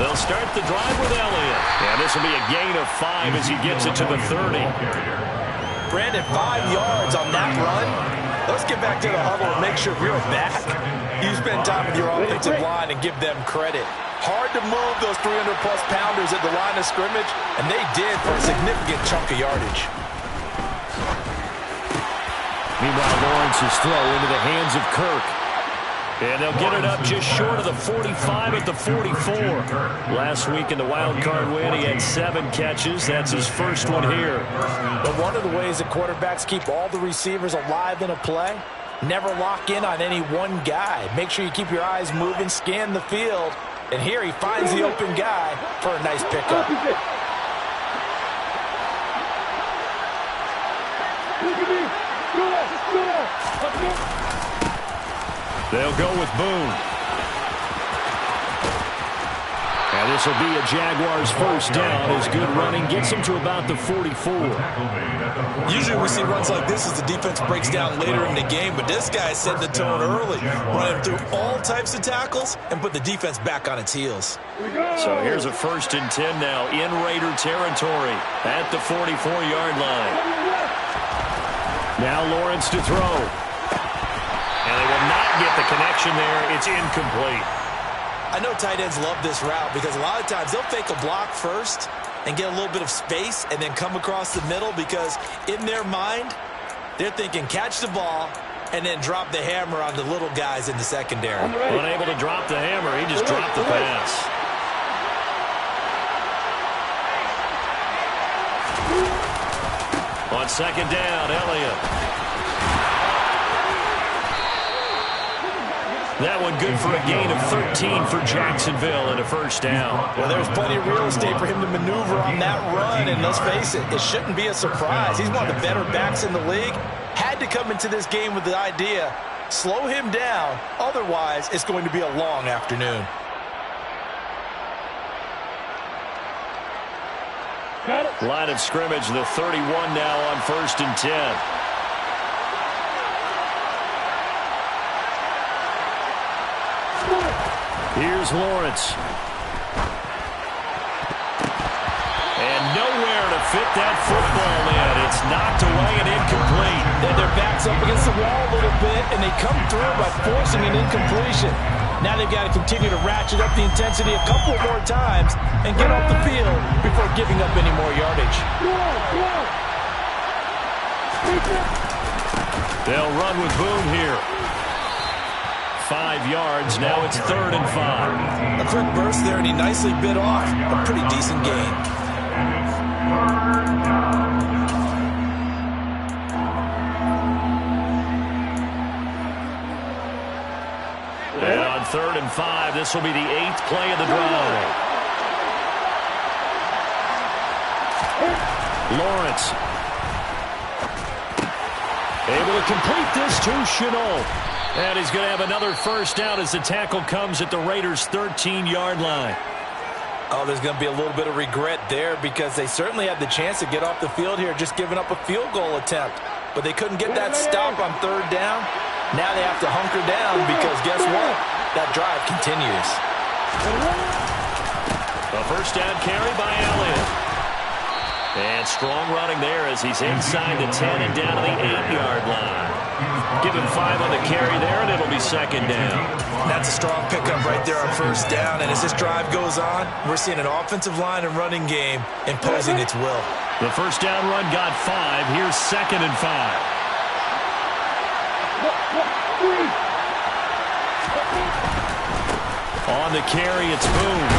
They'll start the drive with Elliott. And this will be a gain of 5 as he gets it to the 30. Brandon, 5 yards on that run. Let's get back to the huddle and make sure if you're back, you spend time with your offensive line and give them credit. Hard to move those 300-plus pounders at the line of scrimmage, and they did for a significant chunk of yardage. Meanwhile, Lawrence's throw into the hands of Kirk. And they'll get it up just short of the 45 at the 44. Last week in the wild card win, he had 7 catches. That's his first one here. But one of the ways that quarterbacks keep all the receivers alive in a play, never lock in on any one guy. Make sure you keep your eyes moving, scan the field. And here he finds the open guy for a nice pickup. They'll go with Boone. And this will be a Jaguars first down as good running gets him to about the 44. Usually we see runs like this as the defense breaks down later in the game, but this guy set the tone early, running through all types of tackles and put the defense back on its heels. So here's a 1st and 10 now in Raider territory at the 44-yard line. Now Lawrence to throw. And they will not get the connection there. It's incomplete. I know tight ends love this route because a lot of times they'll fake a block first and get a little bit of space and then come across the middle because in their mind, they're thinking catch the ball and then drop the hammer on the little guys in the secondary. Unable to drop the hammer, he just dropped the pass. On 2nd down, Elliott. That one good for a gain of 13 for Jacksonville and a first down. Well, there's plenty of real estate for him to maneuver on that run, and let's face it, it shouldn't be a surprise. He's one of the better backs in the league. Had to come into this game with the idea, slow him down, otherwise it's going to be a long afternoon. Line of scrimmage, the 31 now on 1st and 10. Here's Lawrence. And nowhere to fit that football in. It's knocked away and incomplete. And their back's up against the wall a little bit, and they come through by forcing an incompletion. Now they've got to continue to ratchet up the intensity a couple more times and get off the field before giving up any more yardage. They'll run with Boone here. 5 yards. Now it's 3rd and 5. A quick burst there, and he nicely bit off a pretty decent gain. And on 3rd and 5, this will be the 8th play of the drive. Lawrence. Able to complete this to Chenault. And he's going to have another first down as the tackle comes at the Raiders' 13-yard line. Oh, there's going to be a little bit of regret there because they certainly had the chance to get off the field here, just giving up a field goal attempt. But they couldn't get that stop on 3rd down. Now they have to hunker down because guess what? That drive continues. A first down carry by Elliott. And strong running there as he's inside the 10 and down to the 8-yard line. Give him 5 on the carry there, and it'll be 2nd down. That's a strong pickup right there on 1st down. And as this drive goes on, we're seeing an offensive line and running game imposing its will. The first down run got 5. Here's 2nd and 5. On the carry, it's Boone.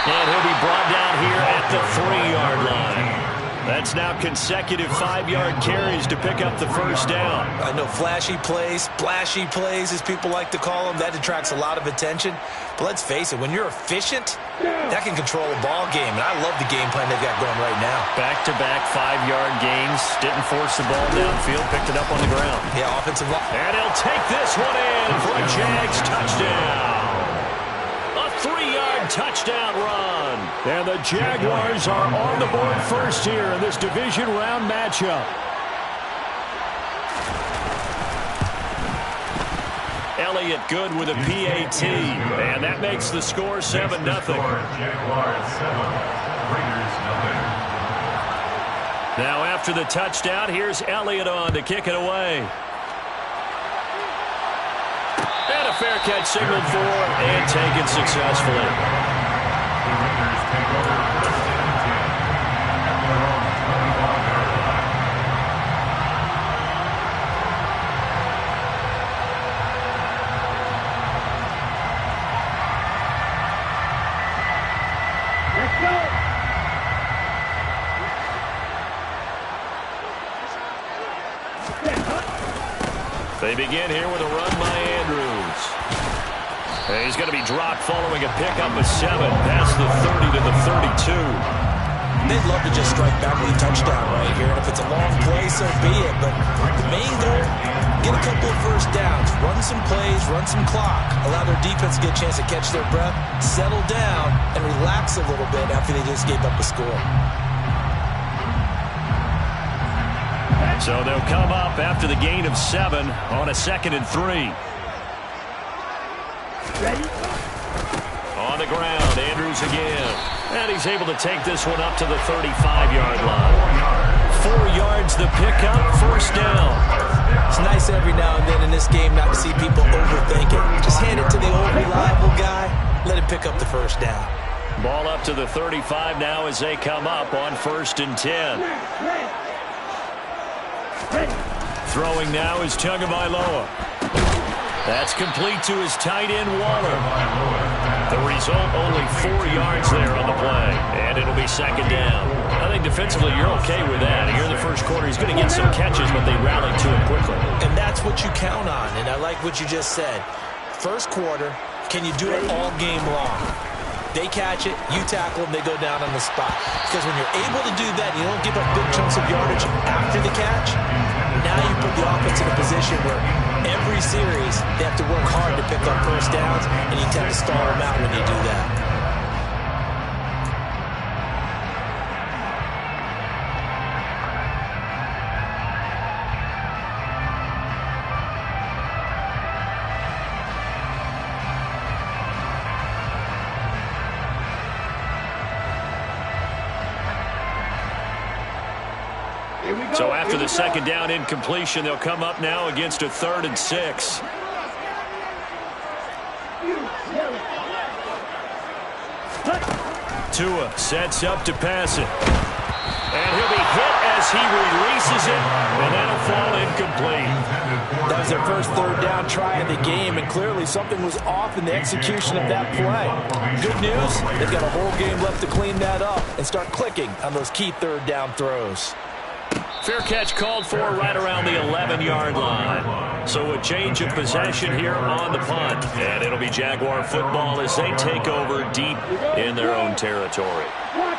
And he'll be brought down here at the 3-yard line. That's now consecutive 5-yard carries to pick up the first down. I know flashy plays, splashy plays, as people like to call them, that attracts a lot of attention. But let's face it, when you're efficient, that can control a ball game. And I love the game plan they've got going right now. Back-to-back 5-yard gains. Didn't force the ball downfield, picked it up on the ground. Yeah, offensive line. And he'll take this one in for a Jags touchdown. A 3-yard touchdown run. And the Jaguars are on the board first here in this division round matchup. Elliott good with a PAT. And that makes the score 7-0. Now after the touchdown, here's Elliott on to kick it away. And a fair catch signaled for and taken successfully. They begin here with a run by Andrews. And he's going to be dropped following a pickup of 7 past the 30 to the 32. They'd love to just strike back with a touchdown right here. And if it's a long play, so be it. But the main goal, get a couple of first downs, run some plays, run some clock, allow their defense to get a chance to catch their breath, settle down, and relax a little bit after they just gave up a score. So they'll come up after the gain of 7 on a 2nd and 3. Ready? On the ground, Andrews again. And he's able to take this one up to the 35-yard line. 4 yards the pickup, first down. It's nice every now and then in this game not to see people overthink it. Just hand it to the old reliable guy, let him pick up the first down. Ball up to the 35 now as they come up on 1st and 10. Throwing now is Tagovailoa. That's complete to his tight end, Waller. The result, only 4 yards there on the play, and it'll be 2nd down. I think defensively you're okay with that. Here in the first quarter, he's going to get some catches, but they rallied to him quickly. And that's what you count on, and I like what you just said. First quarter, can you do it all game long? They catch it, you tackle them, they go down on the spot. Because when you're able to do that, you don't give up big chunks of yardage after the catch. Now you put the offense in a position where every series they have to work hard to pick up first downs, and you tend to stall them out when you do that. So after the 2nd down incompletion, they'll come up now against a 3rd and 6. Tua sets up to pass it. And he'll be hit as he releases it, and that'll fall incomplete. That was their first 3rd down try of the game, and clearly something was off in the execution of that play. Good news, they've got a whole game left to clean that up and start clicking on those key 3rd down throws. Fair catch called for right around the 11-yard line. So a change of possession here on the punt. And it'll be Jaguar football as they take over deep in their own territory.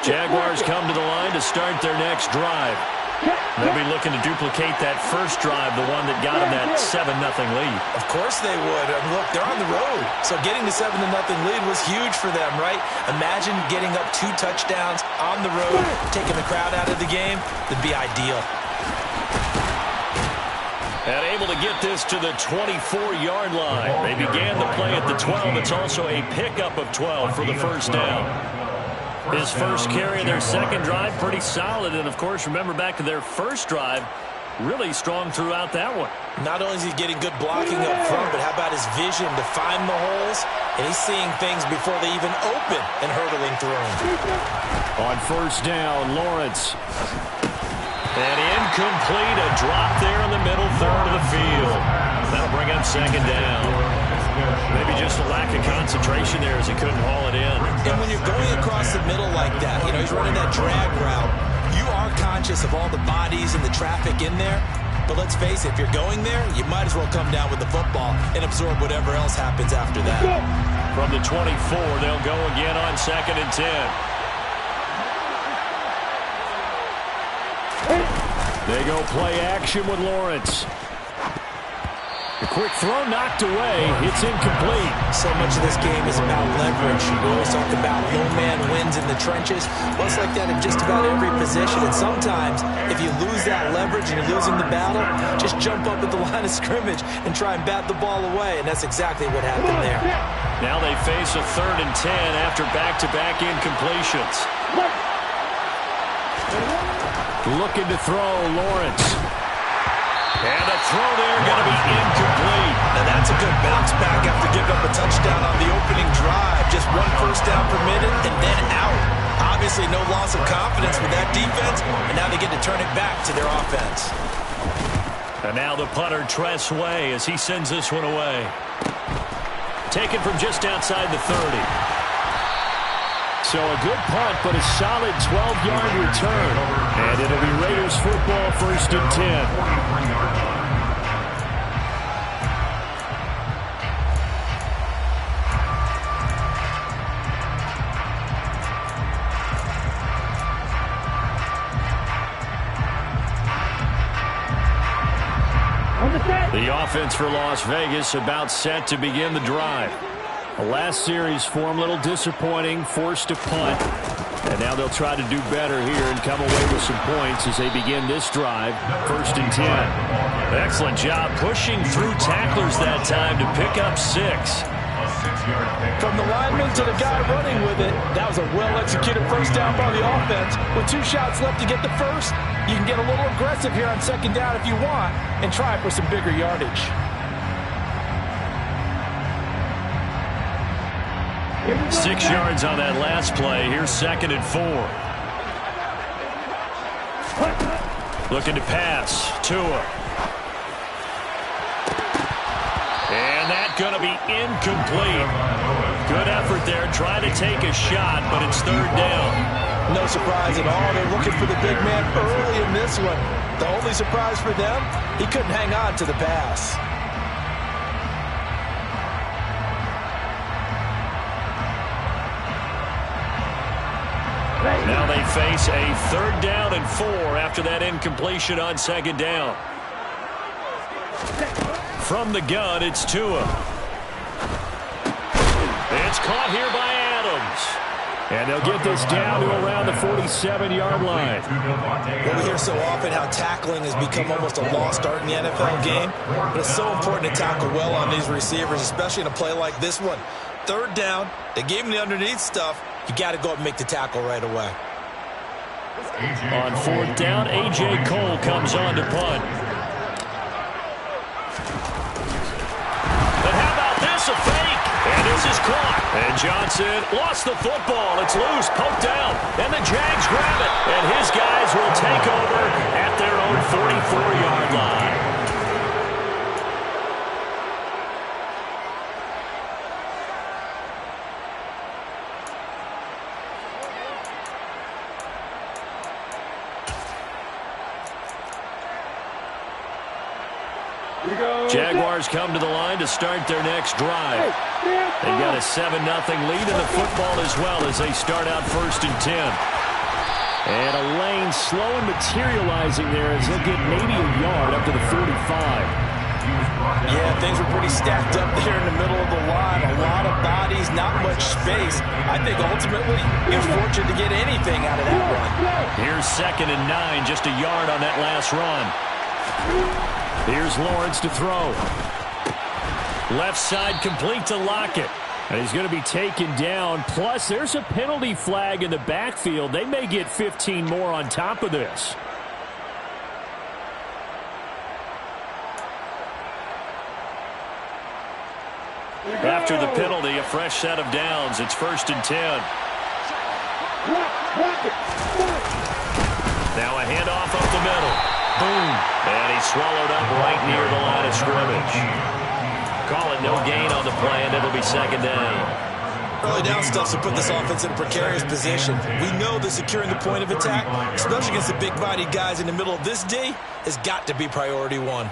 Jaguars come to the line to start their next drive. They'll be looking to duplicate that first drive, the one that got them that 7-0 lead. Of course they would. I mean, look, they're on the road. So getting the 7-0 lead was huge for them, right? Imagine getting up 2 touchdowns on the road, taking the crowd out of the game. That'd be ideal. And able to get this to the 24-yard line. They began the play at the 12. It's also a pickup of 12 for the first down. His first carry of their second drive, pretty solid. And, of course, remember back to their first drive, really strong throughout that one. Not only is he getting good blocking up front, but how about his vision to find the holes? And he's seeing things before they even open and hurdling through them. On first down, Lawrence. And incomplete, a drop there in the middle third of the field. That'll bring up 2nd down. Maybe just a lack of concentration there as he couldn't haul it in. And when you're going across the middle like that, you know, he's running that drag route, you are conscious of all the bodies and the traffic in there. But let's face it, if you're going there, you might as well come down with the football and absorb whatever else happens after that. From the 24, they'll go again on 2nd and 10. They go play action with Lawrence. The Quick throw knocked away. It's incomplete. So much of this game is about leverage. We always talk about low man wins in the trenches. Well, it's like that in just about every position. And sometimes, if you lose that leverage and you're losing the battle, just jump up at the line of scrimmage and try and bat the ball away. And that's exactly what happened there. Now they face a 3rd and 10 after back-to-back incompletions. Looking to throw, Lawrence. And a throw there going to be incomplete. Now that's a good bounce back after giving up a touchdown on the opening drive. Just 1 first down per minute and then out. Obviously no loss of confidence with that defense, and now they get to turn it back to their offense. And now the punter, Tress Way, as he sends this one away. Taken from just outside the 30. So a good punt, but a solid 12-yard return. And it'll be Raiders football, 1st and 10. The offense for Las Vegas about set to begin the drive. The last series for them a little disappointing, forced to punt. And now they'll try to do better here and come away with some points as they begin this drive, 1st and 10. Excellent job pushing through tacklers that time to pick up 6. From the lineman to the guy running with it, that was a well-executed first down by the offense. With 2 shots left to get the first, you can get a little aggressive here on 2nd down if you want and try for some bigger yardage. Six yards on that last play. Here's 2nd and 4. Looking to pass. Tua. And that going to be incomplete. Good effort there, trying to take a shot, but it's 3rd down. No surprise at all. They're looking for the big man early in this one. The only surprise for them, he couldn't hang on to the pass. Now they face a 3rd down and 4 after that incompletion on 2nd down. From the gun, it's Tua. It's caught here by Adams. And they'll get this down to around the 47-yard line. Well, we hear so often how tackling has become almost a lost art in the NFL game. But it's so important to tackle well on these receivers, especially in a play like this one. 3rd down, they gave him the underneath stuff. You got to go up and make the tackle right away. On 4th down, A.J. Cole comes on to punt. But how about this, a fake? And this is caught. And Johnson lost the football. It's loose, poked down. And the Jags grab it. And his guys will take over at their own 44-yard line. Jaguars come to the line to start their next drive. They've got a 7-0 lead in the football as well as they start out 1st and 10. And a lane slow and materializing there as he'll get maybe a yard up to the 45. Yeah, things were pretty stacked up there in the middle of the line. A lot of bodies, not much space. I think ultimately he was fortunate to get anything out of that run. Here's 2nd and 9, just a yard on that last run. Here's Lawrence to throw. Left side complete to Lockett. And he's going to be taken down. Plus, there's a penalty flag in the backfield. They may get 15 more on top of this. After the penalty, a fresh set of downs. It's 1st and 10. Now a handoff up the middle. Boom. And he's swallowed up right near the line of scrimmage. Call it no gain on the play, and it'll be 2nd down. Early down stuff to put this offense in a precarious position. We know that securing the point of attack, especially against the big-bodied guys in the middle of this D, has got to be priority 1.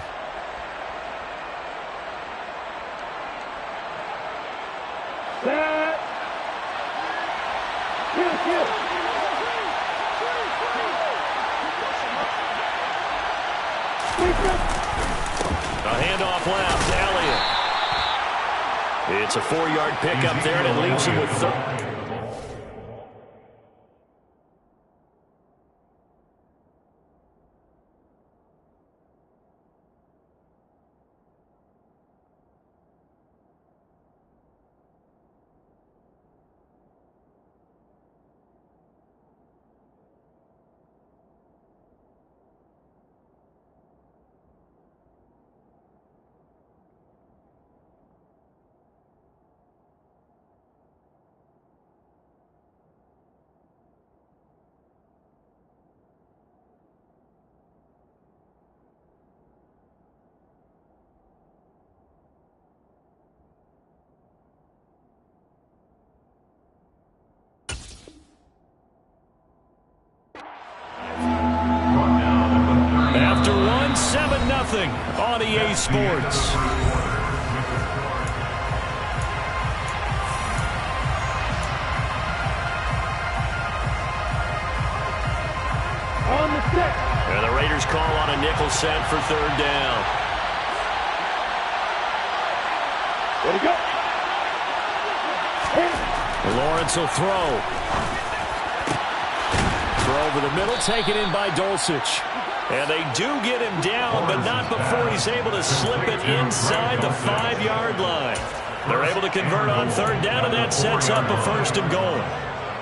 A handoff left. It's a 4-yard pickup there, and it leaves him with third. After 7-0 on EA Sports. On the stick. And the Raiders call on a nickel set for third down. Way to go. Lawrence will throw. Throw over the middle, taken in by Dulcich. And they do get him down, but not before he's able to slip it inside the 5-yard line. They're able to convert on third down, and that sets up a 1st and goal.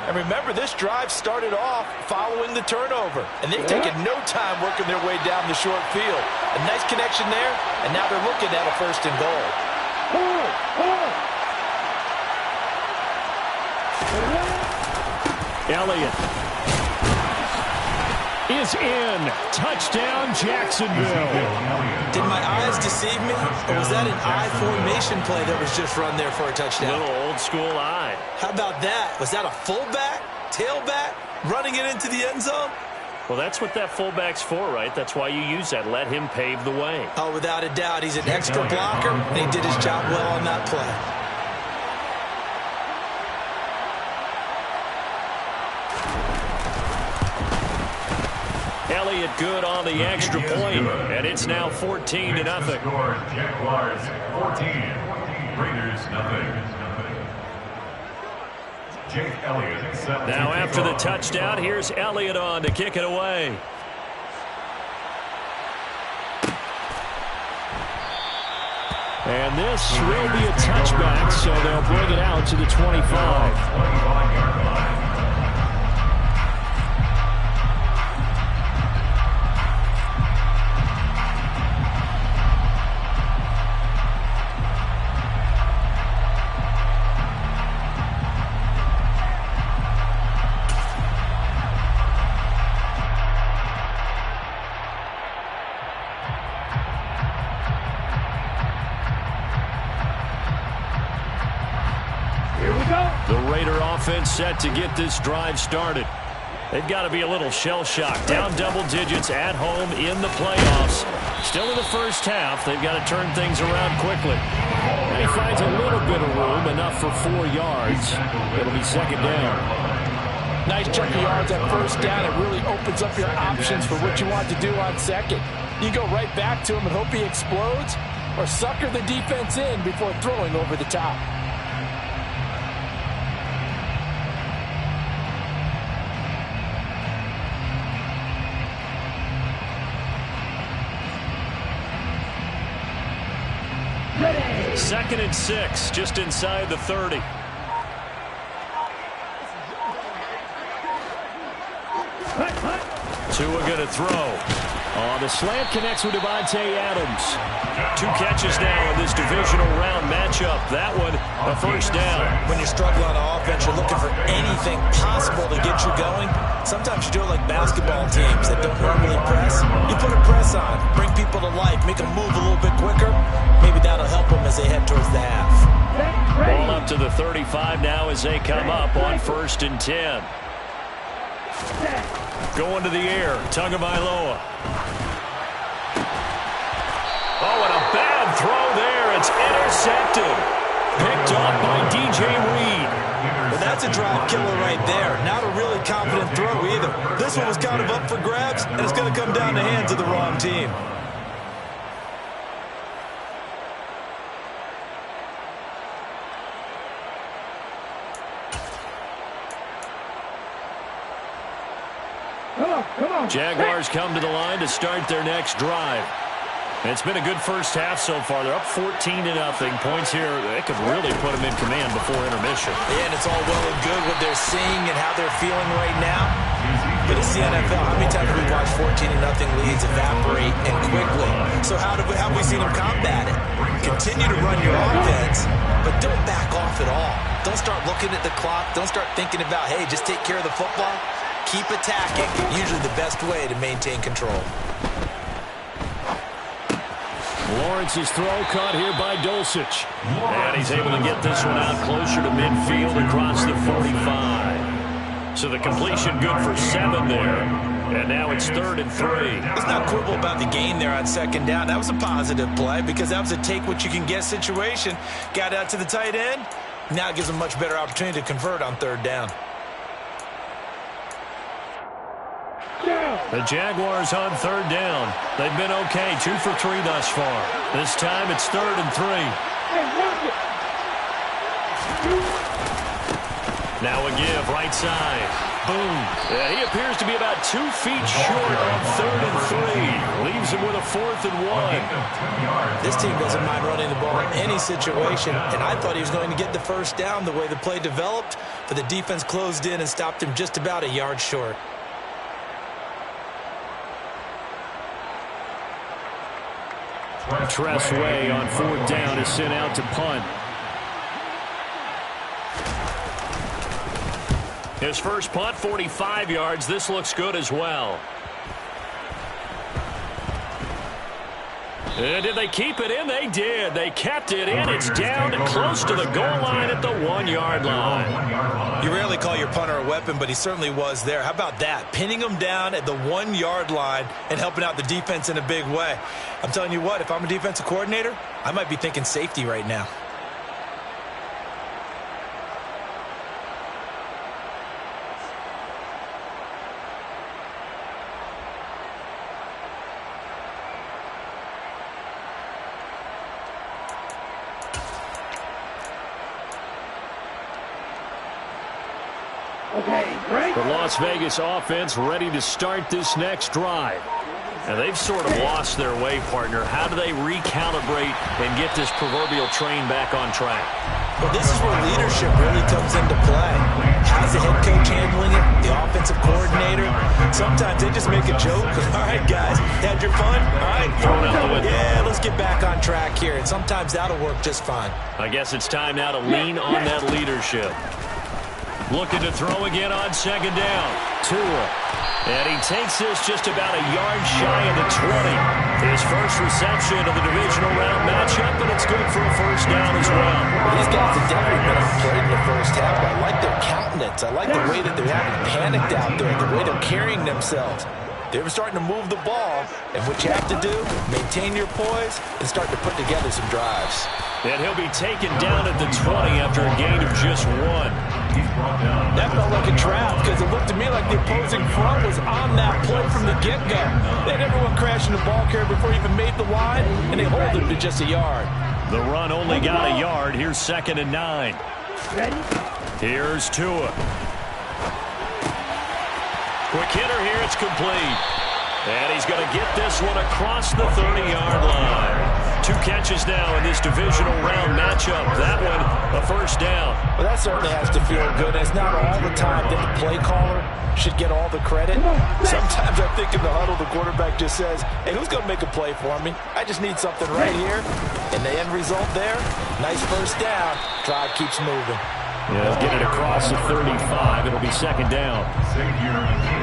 And remember, this drive started off following the turnover. And they've taken no time working their way down the short field. A nice connection there, and now they're looking at a 1st and goal. Elliott is in. Touchdown, Jacksonville. Did my eyes deceive me, or was that an I formation play that was just run there for a touchdown? Little old school eye. How about that? Was that a fullback, tailback, running it into the end zone? Well, that's what that fullback's for, right? That's why you use that. Let him pave the way. Oh, without a doubt. He's an extra blocker, and he did his job well on that play. Elliott good on the extra point, and it's now 14-0. Jaguars 14, Raiders 0. Jake Elliott. Now after the touchdown, here's Elliott on to kick it away. And this will be a touchback, so they'll bring it out to the 25. The Raider offense set to get this drive started. They've got to be a little shell-shocked. Down double digits at home in the playoffs. Still in the first half. They've got to turn things around quickly. And he finds a little bit of room, enough for 4 yards. It'll be 2nd down. Nice chunk of yards at 1st down. It really opens up your options for what you want to do on 2nd. You go right back to him and hope he explodes, or sucker the defense in before throwing over the top. Ready. 2nd and 6, just inside the 30. Tua going to throw. The slant connects with Devontae Adams. 2 catches now in this divisional round matchup. That one, a 1st down. When you're struggling on offense, you're looking for anything possible to get you going. Sometimes you do it like basketball teams that don't normally press. You put a press on, bring people to life, make them move a little bit quicker. Maybe that'll help them as they head towards the half. Ball up to the 35 now as they come up on 1st and 10. Going to the air, Tagovailoa. Oh, and a bad throw there. It's intercepted. Picked off by DJ Reed. Well, that's a drive killer right there. Not a really confident throw either. This one was kind of up for grabs, and it's going to come down the hands of the wrong team. Come on. Jaguars come to the line to start their next drive. It's been a good first half so far. They're up 14-0. Points here, they could really put them in command before intermission. Yeah, and it's all well and good what they're seeing and how they're feeling right now. But it's the NFL. How many times have we watched 14-0 leads evaporate and quickly? So how have we seen them combat it? Continue to run your offense, but don't back off at all. Don't start looking at the clock. Don't start thinking about, hey, just take care of the football. Keep attacking. Usually the best way to maintain control. Lawrence's throw caught here by Dulcich. And he's able to get this one out closer to midfield across the 45. So the completion good for 7 there. And now it's 3rd and 3. Let's not quibble about the gain there on 2nd down. That was a positive play because that was a take-what-you-can-get situation. Got out to the tight end. Now it gives them a much better opportunity to convert on 3rd down. The Jaguars on 3rd down. They've been okay, 2 for 3 thus far. This time it's 3rd and 3. Now a give, right side. Boom. He appears to be about 2 feet short on 3rd and 3. Leaves him with a 4th and 1. This team doesn't mind running the ball in any situation, and I thought he was going to get the first down the way the play developed, but the defense closed in and stopped him just about a yard short. Tressway on 4th down is sent out to punt. His first punt, 45 yards. This looks good as well. Did they keep it in? They did. They kept it in. It's down close to the goal line at the 1-yard line. You rarely call your punter a weapon, but he certainly was there. How about that? Pinning him down at the 1-yard line and helping out the defense in a big way. I'm telling you what, if I'm a defensive coordinator, I might be thinking safety right now. The Las Vegas offense ready to start this next drive. And they've sort of lost their way, partner. How do they recalibrate and get this proverbial train back on track? Well, this is where leadership really comes into play. How's the head coach handling it? The offensive coordinator? Sometimes they just make a joke. All right, guys, had your fun? All right, yeah, let's get back on track here. And sometimes that'll work just fine. I guess it's time now to lean on that leadership. Looking to throw again on 2nd down. Tua. And he takes this just about a yard shy of the 20. His first reception of the divisional round matchup, and it's good for a first down as well. These guys have definitely been outplayed in the first half. I like their countenance. I like the way that they're having panicked out there, the way they're carrying themselves. They were starting to move the ball, and what you have to do, maintain your poise and start to put together some drives. And he'll be taken down at the 20 after a gain of just 1. That felt like a trap because it looked to me like the opposing front was on that play from the get-go. They had everyone crashing the ball carrier before he even made the line, and they hold him to just a yard. The run only got a yard. Here's 2nd and 9. Here's Tua. Quick hitter here. It's complete. And he's going to get this one across the 30-yard line. 2 catches now in this divisional round matchup. That one, a first down. Well, that certainly has to feel good. It's not all the time that the play caller should get all the credit. Sometimes I think in the huddle, the quarterback just says, hey, who's going to make a play for me? I just need something right here. And the end result there, nice first down. Drive keeps moving. Yeah, get it across the 35. It'll be 2nd down.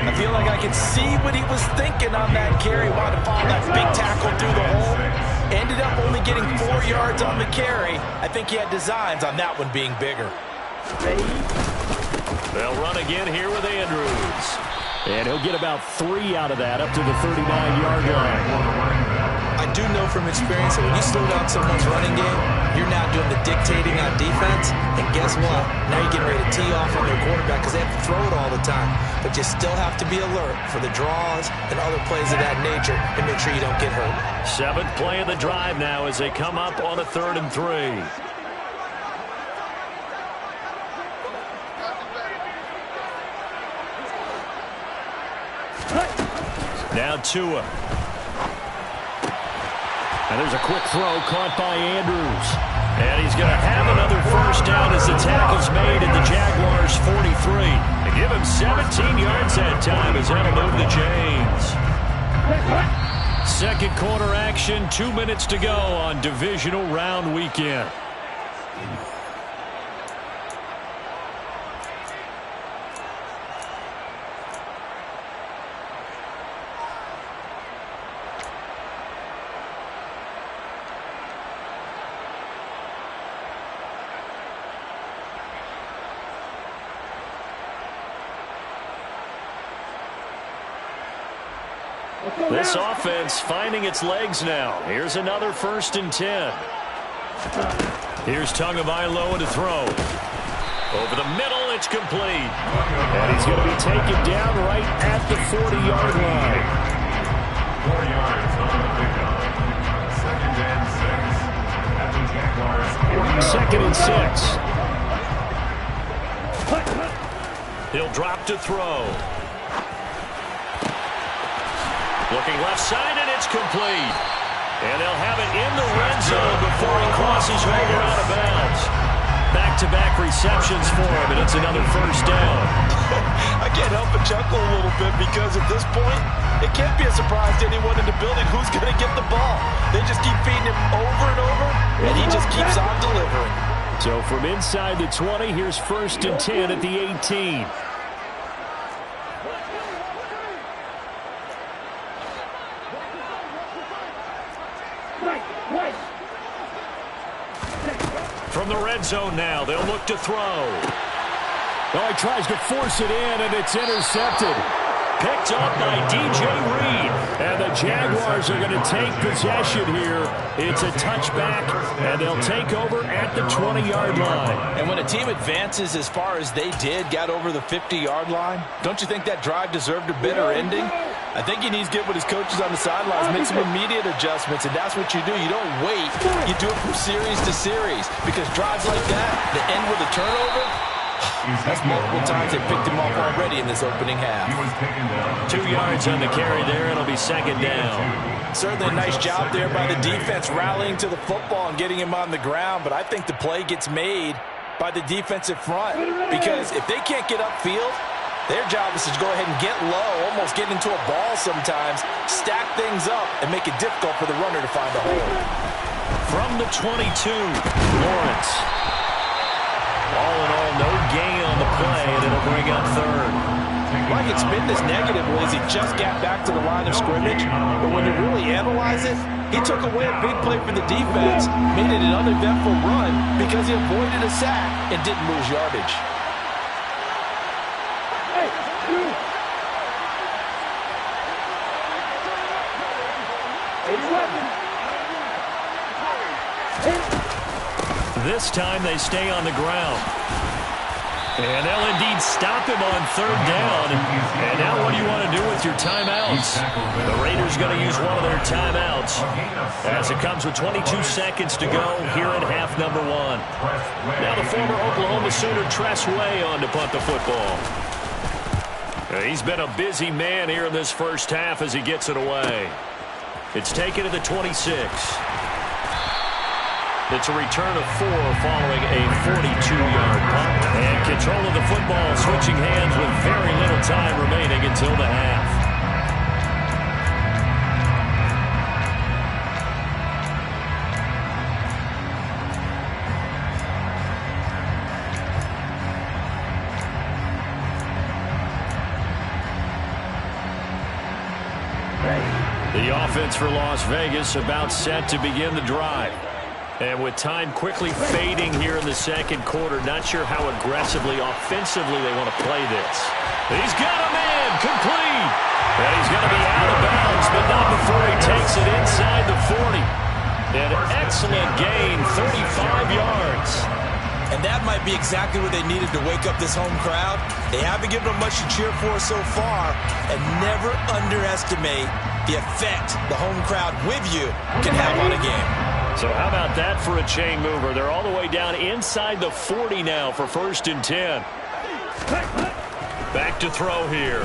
I feel like I can see what he was thinking on that carry. Wanted to follow that big tackle through the hole. Ended up only getting 4 yards on the carry. I think he had designs on that one being bigger. They'll run again here with Andrews. And he'll get about 3 out of that, up to the 39-yard line. I do know from experience that when you slow down someone's running game, you're now doing the dictating on defense. And guess what? Now you're getting ready to tee off on their quarterback because they have to throw it all the time. But you still have to be alert for the draws and other plays of that nature and make sure you don't get hurt. 7th play of the drive now as they come up on a 3rd and 3. Now Tua. And there's a quick throw caught by Andrews. And he's going to have another first down as the tackle's made at the Jaguars' 43. They give him 17 yards that time as that'll move the chains. Second quarter action, 2 minutes to go on divisional round weekend. This offense finding its legs now. Here's another 1st and 10. Here's Tagovailoa to throw. Over the middle, it's complete. And he's going to be taken down right at the 40-yard line. 4 yards on the pickup. 2nd and 6. At the Jaguars' 2nd and 6. He'll drop to throw. Looking left side, and it's complete. And they'll have it in the red zone before he crosses over out of bounds. Back-to-back receptions for him, and it's another first down. I can't help but chuckle a little bit because at this point, it can't be a surprise to anyone in the building who's going to get the ball. They just keep feeding him over and over, and he just keeps on delivering. So from inside the 20, here's 1st and 10 at the 18. From the red zone now, they'll look to throw. Oh, he tries to force it in, and it's intercepted. Picked up by DJ Reed. And the Jaguars are going to take possession here. It's a touchback, and they'll take over at the 20-yard line. And when a team advances as far as they did, got over the 50-yard line, don't you think that drive deserved a better ending? I think he needs to get with his coaches on the sidelines, make some immediate adjustments, and that's what you do. You don't wait. You do it from series to series because drives like that, that end with a turnover, that's multiple times they picked him off already in this opening half. 2 yards on the carry there. It'll be 2nd down. Certainly a nice job there by the defense rallying to the football and getting him on the ground, but I think the play gets made by the defensive front because if they can't get upfield, their job is to go ahead and get low, almost get into a ball sometimes, stack things up, and make it difficult for the runner to find a hole. From the 22, Lawrence. All in all, no gain on the play, and it'll bring up 3rd. I can spin this negatively as he just got back to the line of scrimmage, but when you really analyze it, he took away a big play for the defense, made it an uneventful run because he avoided a sack and didn't lose yardage. This time they stay on the ground. And they'll indeed stop him on 3rd down. And now what do you want to do with your timeouts? The Raiders going to use one of their timeouts as it comes with 22 seconds to go here in half number 1. Now the former Oklahoma Sooner Tress Way on to punt the football. He's been a busy man here in this first half as he gets it away. It's taken to the 26. It's a return of 4 following a 42-yard punt. And control of the football switching hands with very little time remaining until the half. The offense for Las Vegas about set to begin the drive. And with time quickly fading here in the second quarter, not sure how aggressively, offensively they want to play this. He's got him in, complete. And he's going to be out of bounds, but not before he takes it inside the 40. An excellent gain, 35 yards. And that might be exactly what they needed to wake up this home crowd. They haven't given them much to cheer for so far, and never underestimate the effect the home crowd with you can have on a game. So how about that for a chain mover? They're all the way down inside the 40 now for 1st and 10. Back to throw here.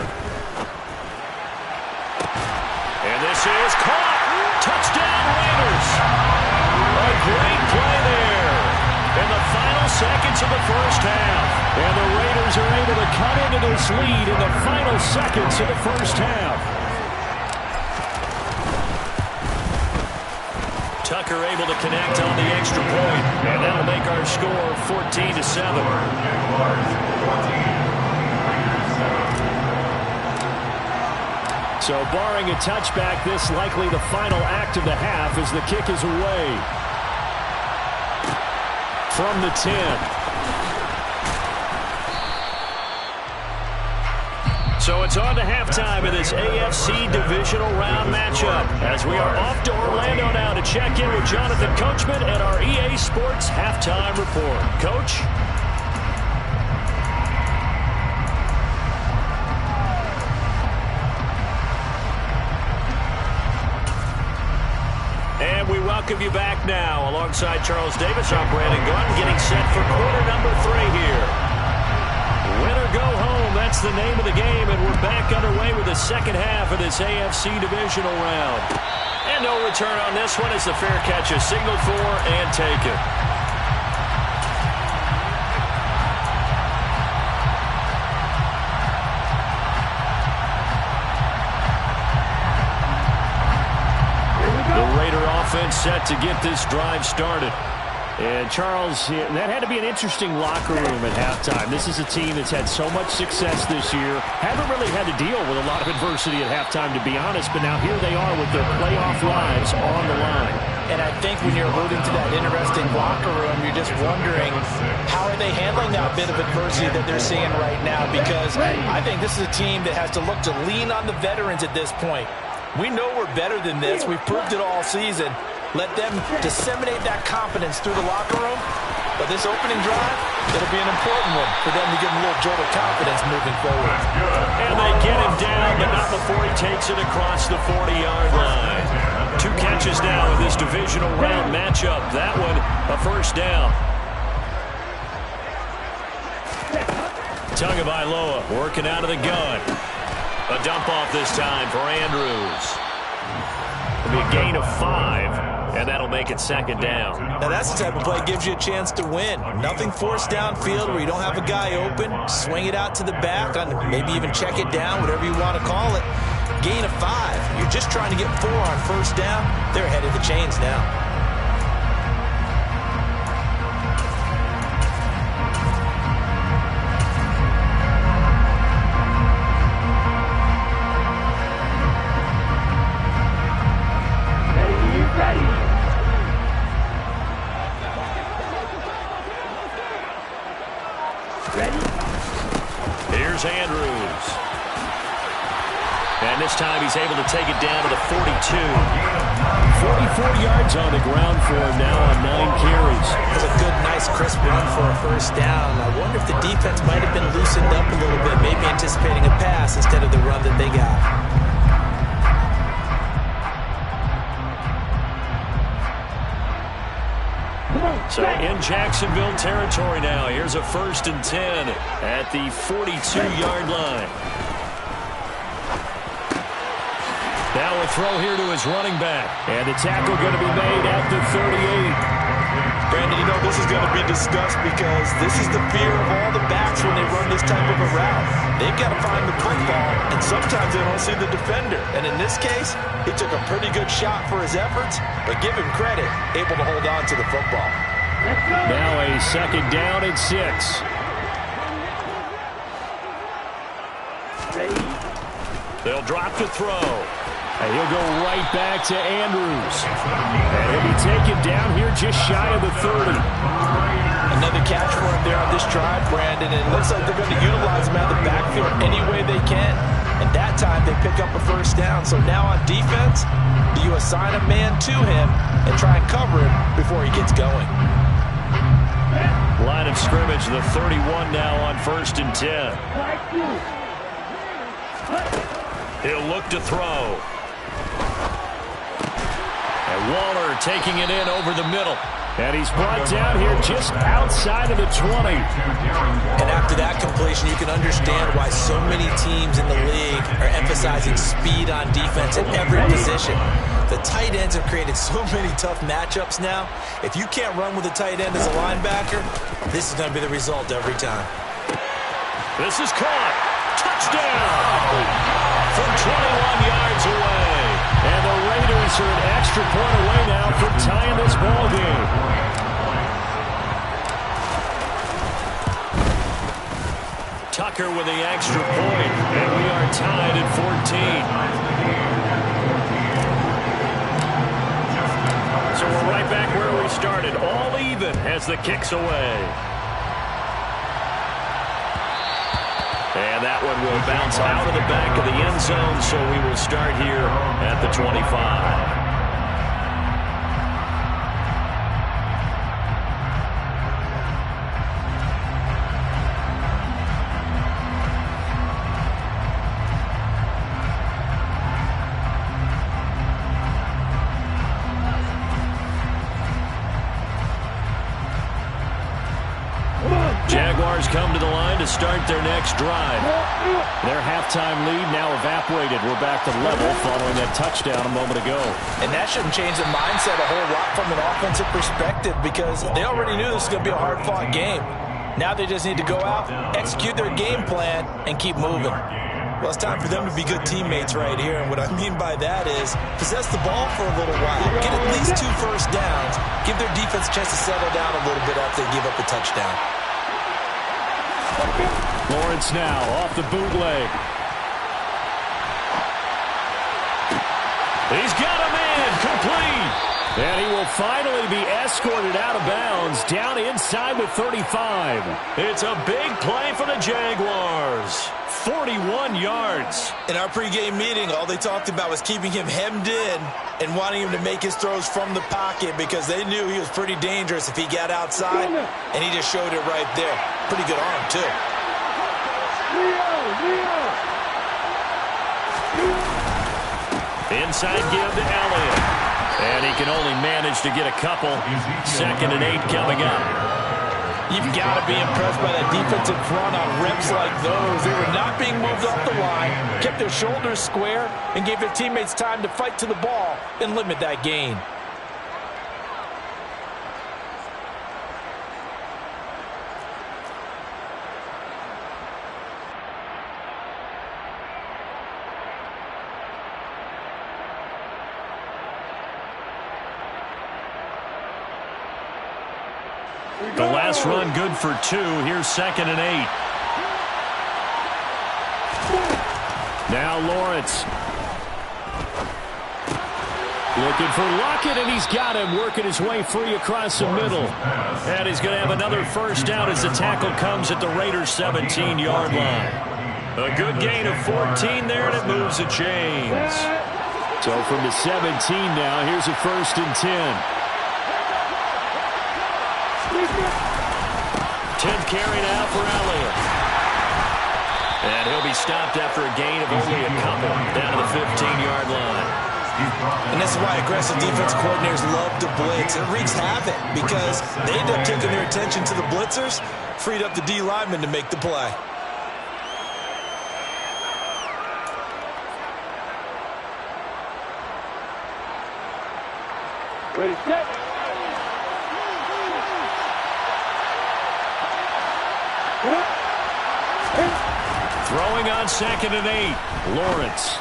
And this is caught. Touchdown, Raiders. A great play there in the final seconds of the first half. And the Raiders are able to cut into this lead in the final seconds of the first half. Tucker able to connect on the extra point, and that'll make our score 14-7. So barring a touchback, this likely the final act of the half as the kick is away. From the 10. So it's on to halftime of this AFC divisional round matchup as we are off to Orlando now to check in with Jonathan Coachman and our EA Sports halftime report. Coach? And we welcome you back now. Alongside Charles Davis, I'm Brandon Gunn getting set for quarter number 3 here. Win or go home, that's the name of the game, and we're back underway with the second half of this AFC divisional round. And no return on this one as the fair catch is signaled for and taken. The Raider offense set to get this drive started. And Charles, that had to be an interesting locker room at halftime. This is a team that's had so much success this year. Haven't really had to deal with a lot of adversity at halftime, to be honest. But now here they are with their playoff lives on the line. And I think when you're alluding to that interesting locker room, you're just wondering how are they handling that bit of adversity that they're seeing right now? Because I think this is a team that has to look to lean on the veterans at this point. We know we're better than this. We've proved it all season. Let them disseminate that confidence through the locker room. But this opening drive, it'll be an important one for them to give them a little jolt of confidence moving forward. And they get him down, but not before he takes it across the 40-yard line. 2 catches now in this divisional round matchup. That one, a first down. Tagovailoa working out of the gun. A dump off this time for Andrews. It'll be a gain of 5, and that'll make it second down. Now that's the type of play that gives you a chance to win. Nothing forced downfield where you don't have a guy open. Swing it out to the back, maybe even check it down, whatever you want to call it. Gain of 5. You're just trying to get 4 on first down. They're ahead of the chains now. Here's Andrews. And this time he's able to take it down to the 42. 44 yards on the ground for him now on 9 carries. That's a good, nice, crisp run for a first down. I wonder if the defense might have been loosened up a little bit, maybe anticipating a pass instead of the run that they got. So in Jacksonville territory now. Here's a 1st and 10 at the 42-yard line. Now a throw here to his running back. And the tackle going to be made at the 38. Brandon, you know this is going to be discussed because this is the fear of all the backs when they run this type of a route. They've got to find the football, and sometimes they don't see the defender. And in this case, he took a pretty good shot for his efforts, but give him credit, able to hold on to the football. Now a 2nd down and 6. They'll drop to throw. And he'll go right back to Andrews. And he'll be taken down here just shy of the 30. Another catch for him there on this drive, Brandon. And it looks like they're going to utilize him out of the backfield any way they can. And that time they pick up a first down. So now on defense, do you assign a man to him and try and cover him before he gets going? Line of scrimmage, the 31 now on 1st and 10. He'll look to throw. And Waller taking it in over the middle. And he's brought down here just outside of the 20. And after that completion, you can can understand why so many teams in the league are emphasizing speed on defense at every position. The tight ends have created so many tough matchups now. If you can't run with a tight end as a linebacker, this is going to be the result every time. This is caught. Touchdown! From 21 yards away. And the Raiders are an extra point away now from tying this ball game. Tucker with the extra point, and we are tied at 14. So we're right back where we started, all even as the kick's away. And that one will bounce out of the back of the end zone, so we will start here at the 25. Jaguars come to the line to start their next drive. Their halftime lead now evaporated. We're back to level following that touchdown a moment ago. And that shouldn't change the mindset a whole lot from an offensive perspective because they already knew this was going to be a hard-fought game. Now they just need to go out, execute their game plan, and keep moving. Well, it's time for them to be good teammates right here, and what I mean by that is possess the ball for a little while, get at least 2 first downs, give their defense a chance to settle down a little bit after they give up the touchdown. Lawrence now off the bootleg. He's got a man complete. And he will finally be escorted out of bounds down inside the 35. It's a big play for the Jaguars. 41 yards. In our pregame meeting, all they talked about was keeping him hemmed in and wanting him to make his throws from the pocket because they knew he was pretty dangerous if he got outside, and he just showed it right there. Pretty good arm, too. Inside give to Elliott. And he can only manage to get a couple. 2nd and 8 coming up. You've got to be impressed by that defensive front on reps like those. They were not being moved off the line, kept their shoulders square, and gave their teammates time to fight to the ball and limit that gain. The last run good for 2. Here's 2nd and 8. Now Lawrence. Looking for Lockett, and he's got him working his way free across the middle. And he's going to have another first down as the tackle comes at the Raiders' 17-yard line. A good gain of 14 there, and it moves the chains. So from the 17 now, here's a 1st and 10. 10th carry now for Elliott. And he'll be stopped after a gain of only a couple down to the 15-yard line. And this is why aggressive defense coordinators love to blitz. It wreaks havoc because they end up taking their attention to the blitzers, freed up the D lineman to make the play. Ready, set. Throwing on 2nd and 8. Lawrence.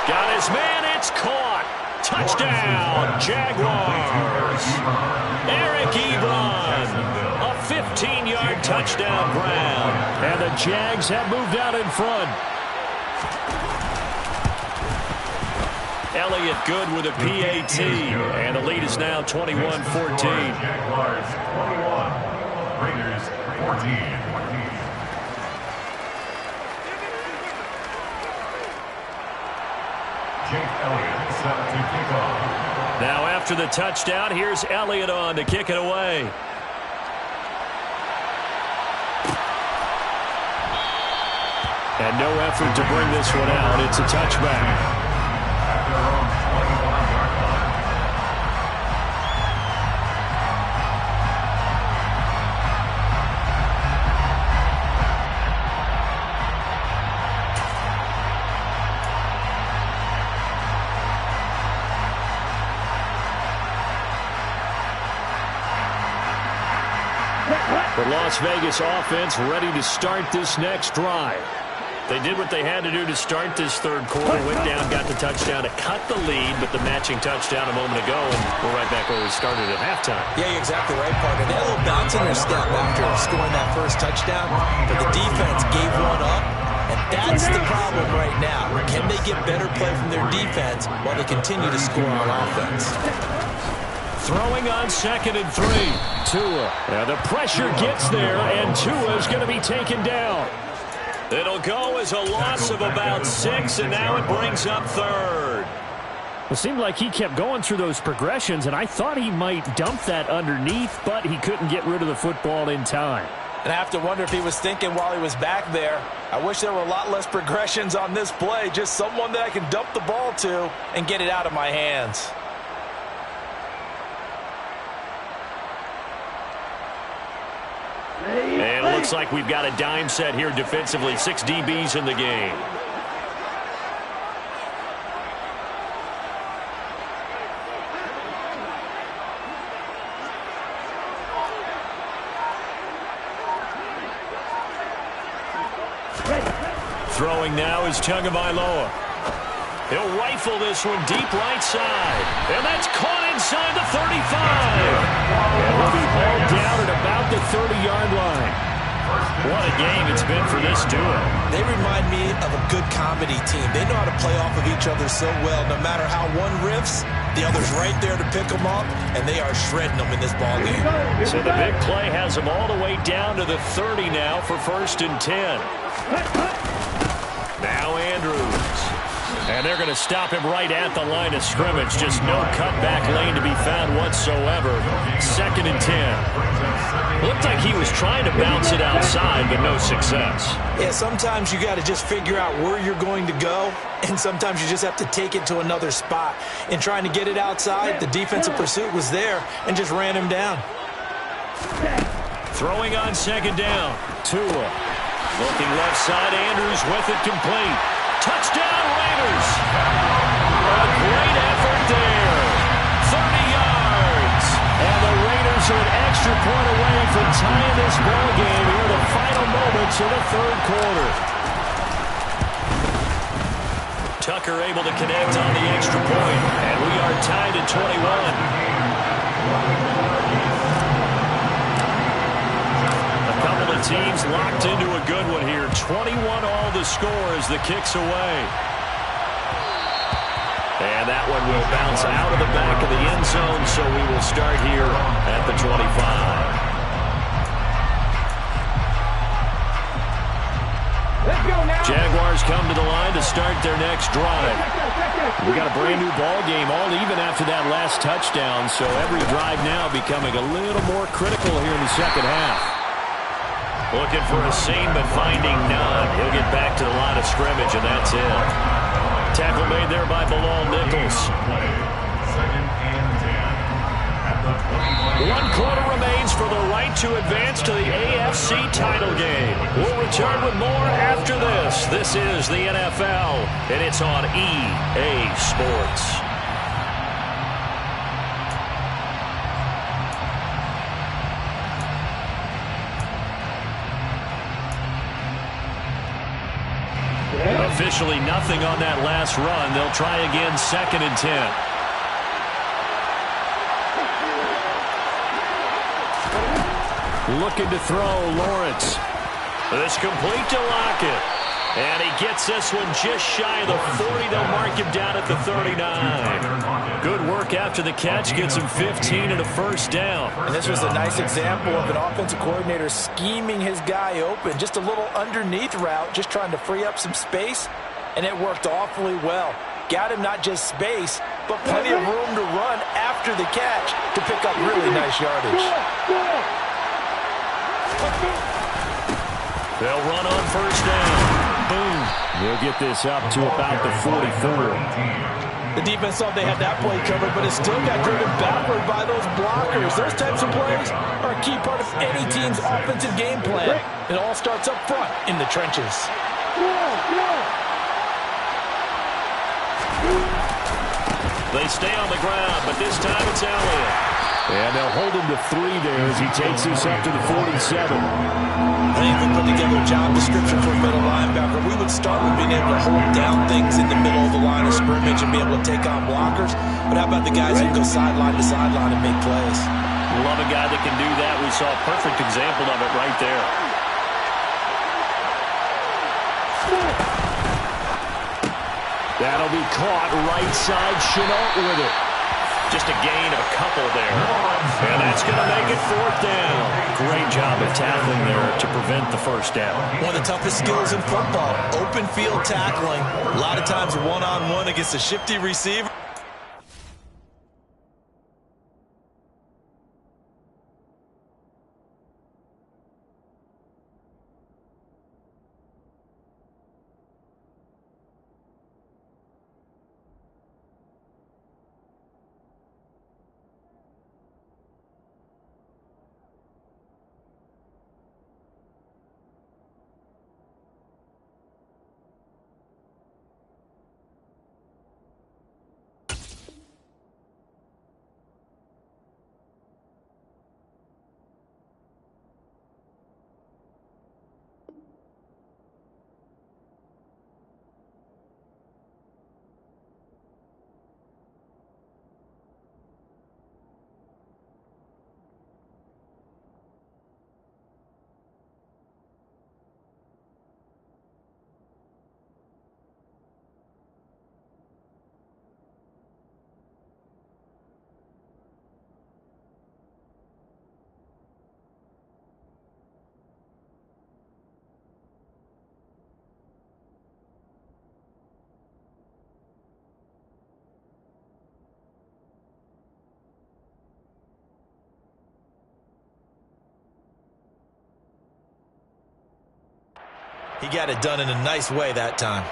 Got his man. It's caught. Touchdown, Jaguars. Eric Ebron. A 15-yard touchdown grab. And the Jags have moved out in front. Elliott good with a PAT. And the lead is now 21-14. Jaguars 21. Raiders 14. Now after the touchdown, here's Elliott on to kick it away. And no effort to bring this one out. It's a touchback. The Las Vegas offense ready to start this next drive. They did what they had to do to start this third quarter. Went down, got the touchdown to cut the lead, but the matching touchdown a moment ago, and we're right back where we started at halftime. Yeah, you're exactly right, partner. They had a little bounce in their step after scoring that first touchdown, but the defense gave one up, and that's the problem right now. Can they get better play from their defense while they continue to score on offense? Throwing on 2nd and 3. Tua. Now the pressure gets there, and Tua's going to be taken down. It'll go as a loss of about 6, and now it brings up 3rd. It seemed like he kept going through those progressions, and I thought he might dump that underneath, but he couldn't get rid of the football in time. And I have to wonder if he was thinking while he was back there, I wish there were a lot less progressions on this play, just someone that I can dump the ball to and get it out of my hands. And it looks like we've got a dime set here defensively. 6 DBs in the game. Throwing now is Tagovailoa. He'll rifle this one deep right side. And that's caught inside the 35. And will be hauled down at about the 30-yard line. What a game it's been for this duo. They remind me of a good comedy team. They know how to play off of each other so well. No matter how one riffs, the other's right there to pick them up, and they are shredding them in this ball game. So the big play has them all the way down to the 30 now for 1st and 10. Now Andrews. And they're going to stop him right at the line of scrimmage. Just no cutback lane to be found whatsoever. 2nd and 10. Looked like he was trying to bounce it outside, but no success. Yeah, sometimes you got to just figure out where you're going to go, and sometimes you just have to take it to another spot. In trying to get it outside, the defensive pursuit was there and just ran him down. Throwing on 2nd down. Tua. Looking left side, Andrews with it complete. Touchdown, Raiders! A great effort there. 30 yards. And the Raiders are an extra point away from tying this ball game here in the final moments of the 3rd quarter. Tucker able to connect on the extra point. And we are tied at 21. Teams locked into a good one here. 21 all the score as the kick's away. And that one will bounce out of the back of the end zone, so we will start here at the 25. Let's go now. Jaguars come to the line to start their next drive. We got a brand new ball game, all even after that last touchdown, so every drive now becoming a little more critical here in the second half. Looking for a seam, but finding none. He'll get back to the line of scrimmage, and that's it. Tackle made there by Bilal Nichols. 2nd and 10 at the 1 quarter remains for the right to advance to the AFC title game. We'll return with more after this. This is the NFL, and it's on EA Sports. Officially nothing on that last run. They'll try again 2nd and 10. Looking to throw, Lawrence. This complete to Lockett. And he gets this one just shy of the 40. They'll mark him down at the 39. Good work after the catch. Gets him 15 and a 1st down. And this was a nice example of an offensive coordinator scheming his guy open. Just a little underneath route, just trying to free up some space, and it worked awfully well. Got him not just space, but plenty of room to run after the catch to pick up really nice yardage. They'll run on 1st down. Boom. They'll get this up to about the 44. The defense thought they had that play covered, but it still got driven backward by those blockers. Those types of plays are a key part of any team's offensive game plan. It all starts up front in the trenches. They stay on the ground, but this time it's Elliott. And they'll hold him to 3 there as he takes this up to the 47. I think if we put together a job description for a middle linebacker, we would start with being able to hold down things in the middle of the line of scrimmage and be able to take on blockers. But how about the guys who can go sideline to sideline and make plays? Love a guy that can do that. We saw a perfect example of it right there. That'll be caught right side. Chenault with it. Just a gain of a couple there. And that's going to make it 4th down. Great job of tackling there to prevent the first down. One of the toughest skills in football, open field tackling. A lot of times one-on-one against a shifty receiver. He got it done in a nice way that time.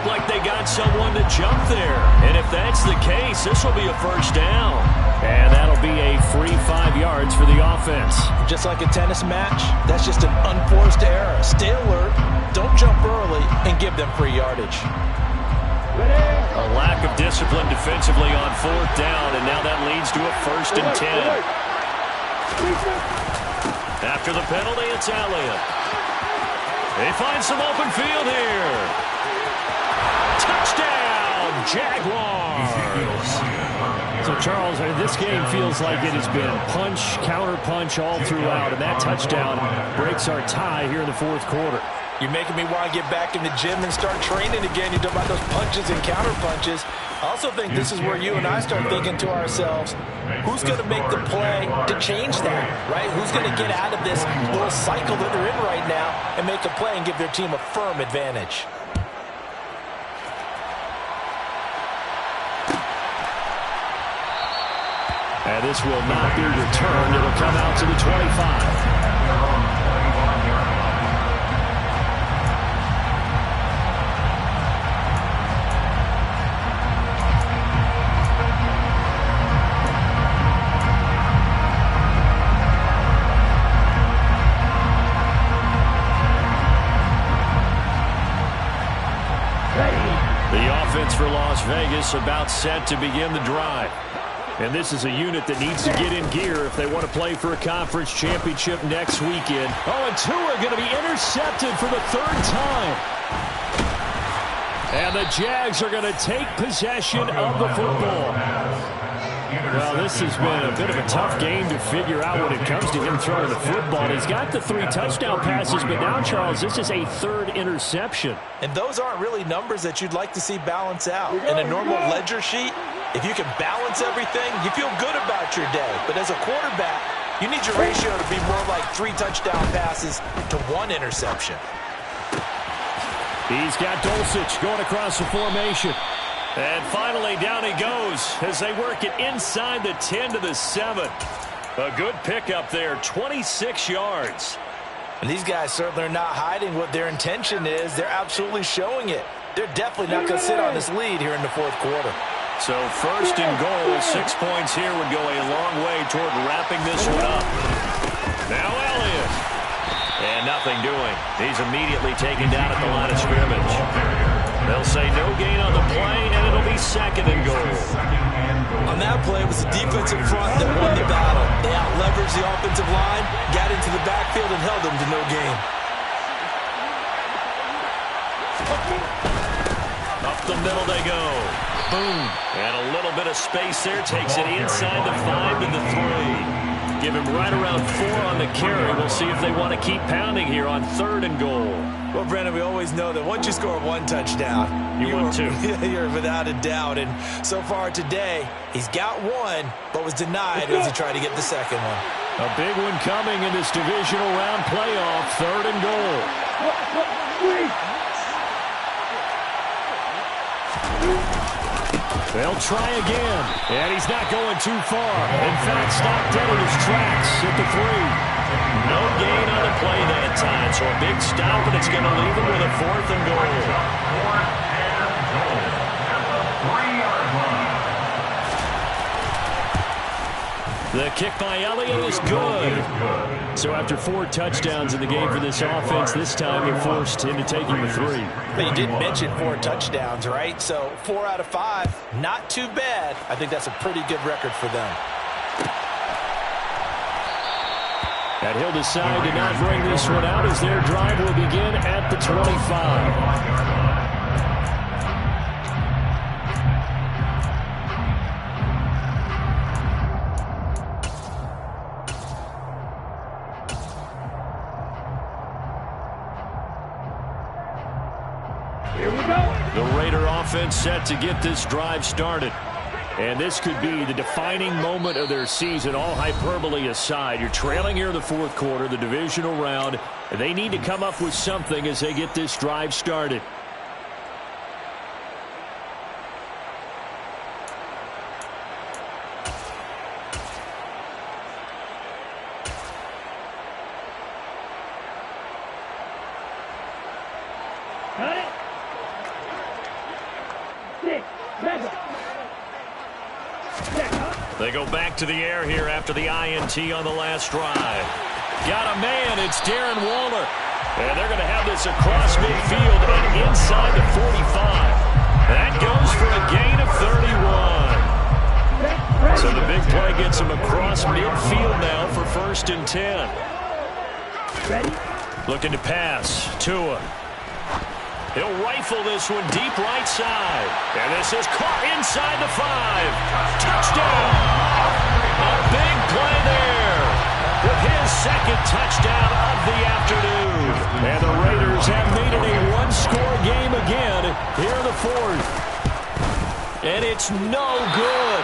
Like they got someone to jump there. And if that's the case, this will be a first down. And that'll be a free 5 yards for the offense. Just like a tennis match, that's just an unforced error. Stay alert, don't jump early, and give them free yardage. A lack of discipline defensively on 4th down, and now that leads to a 1st and 10. After the penalty, it's Elliott. They find some open field here. Touchdown, Jaguars! So, Charles, this game feels like it has been punch, counter-punch all throughout, and that touchdown breaks our tie here in the 4th quarter. You're making me want to get back in the gym and start training again. You talk about those punches and counter-punches. I also think this is where you and I start thinking to ourselves, who's going to make the play to change that, right? Who's going to get out of this little cycle that they're in right now and make a play and give their team a firm advantage? And this will not be returned. It'll come out to the 25. The offense for Las Vegas about set to begin the drive. And this is a unit that needs to get in gear if they want to play for a conference championship next weekend. Oh, and 2 are going to be intercepted for the 3rd time. And the Jags are going to take possession of the football. Well, this has been a bit of a tough game to figure out when it comes to him throwing the football. He's got the 3 touchdown passes, but now, Charles, this is a 3rd interception. And those aren't really numbers that you'd like to see balance out. In a normal ledger sheet, if you can balance everything, you feel good about your day. But as a quarterback, you need your ratio to be more like 3 touchdown passes to 1 interception. He's got Dulcich going across the formation. And finally, down he goes as they work it inside the 10 to the 7. A good pickup there, 26 yards. And these guys certainly are not hiding what their intention is. They're absolutely showing it. They're definitely not going to sit on this lead here in the fourth quarter. So first and goal, 6 points here would go a long way toward wrapping this one up. Now Elliott. And nothing doing. He's immediately taken down at the line of scrimmage. They'll say no gain on the play, and it'll be second and goal. On that play, it was the defensive front that won the battle. They out-leveraged the offensive line, got into the backfield, and held them to no gain. Up the middle they go. Boom. And a little bit of space there. Takes it inside the 5 to the 3. Give him right around 4 on the carry. We'll see if they want to keep pounding here on 3rd and goal. Well, Brandon, we always know that once you score 1 touchdown, you're without a doubt. And so far today, he's got 1, but was denied as he tried to get the second one. A big one coming in this divisional round playoff. 3rd and goal. They'll try again, and he's not going too far. In fact, stopped dead in his tracks at the 3. No gain on the play that time, so a big stop, and it's going to leave him with a 4th and goal. 4th and goal at the 3-yard line. The kick by Elliott is good. So after 4 touchdowns in the game for this offense, this time they're forced into taking the 3. But you didn't mention 4 touchdowns, right? So 4 out of 5, not too bad. I think that's a pretty good record for them. And he'll decide to not bring this one out as their drive will begin at the 25. The Raider offense set to get this drive started. And this could be the defining moment of their season, all hyperbole aside. You're trailing here in the 4th quarter, the divisional round. And they need to come up with something as they get this drive started. They go back to the air here after the INT on the last drive. Got a man, it's Darren Waller. And they're going to have this across midfield and inside the 45. That goes for a gain of 31. So the big play gets him across midfield now for 1st and 10. Looking to pass. Tua. He'll rifle this one deep right side. And this is caught inside the 5. Touchdown! A big play there with his 2nd touchdown of the afternoon. And the Raiders have made it a 1-score game again here in the 4th. And it's no good.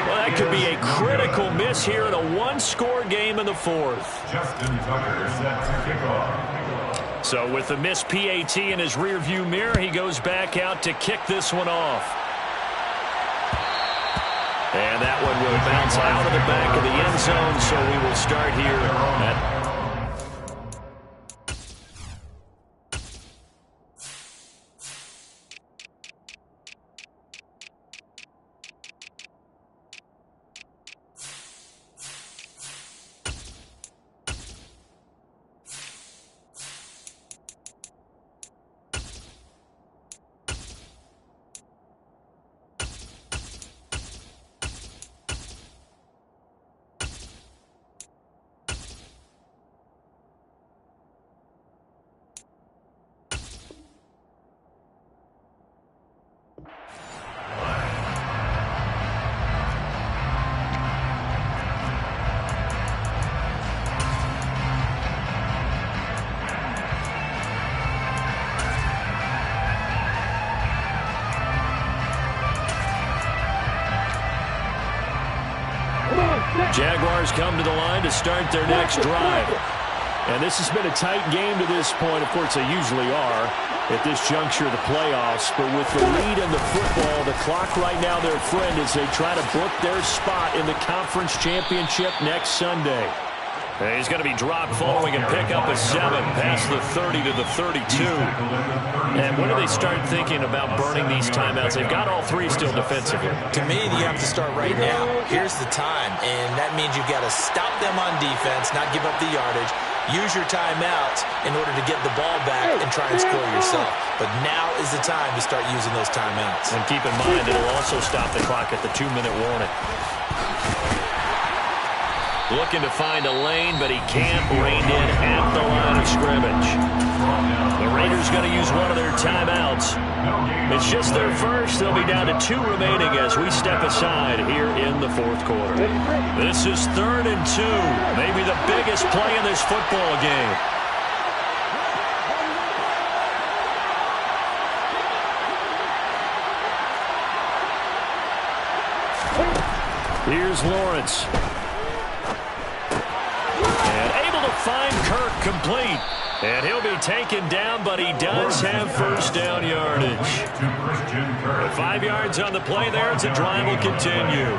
Well, that could be a critical miss here in a 1-score game in the 4th. Justin Tucker set to kick off. So with the missed PAT in his rearview mirror, he goes back out to kick this one off. And that one will bounce out of the back of the end zone, so we will start here at Jaguars come to the line to start their next drive. And this has been a tight game to this point. Of course, they usually are. at this juncture of the playoffs. But with the lead in the football, the clock right now their friend as they try to book their spot in the conference championship next Sunday. And he's going to be dropped following a pickup of 7 past the 30 to the 32. And when do they start thinking about burning these timeouts? They've got all 3 still defensively. To me, you have to start right now. Here's the time, and that means you've got to stop them on defense, not give up the yardage. Use your timeouts in order to get the ball back and try and score yourself. But now is the time to start using those timeouts. And keep in mind, it'll also stop the clock at the 2-minute warning. Looking to find a lane, but he can't. Reined in at the line of scrimmage. The Raiders going to use one of their timeouts. It's just their first. They'll be down to 2 remaining as we step aside here in the 4th quarter. This is 3rd and 2. Maybe the biggest play in this football game. Here's Lawrence. Find Kirk complete. And he'll be taken down, but he does have first down yardage. 5 yards on the play there. It's a drive will continue.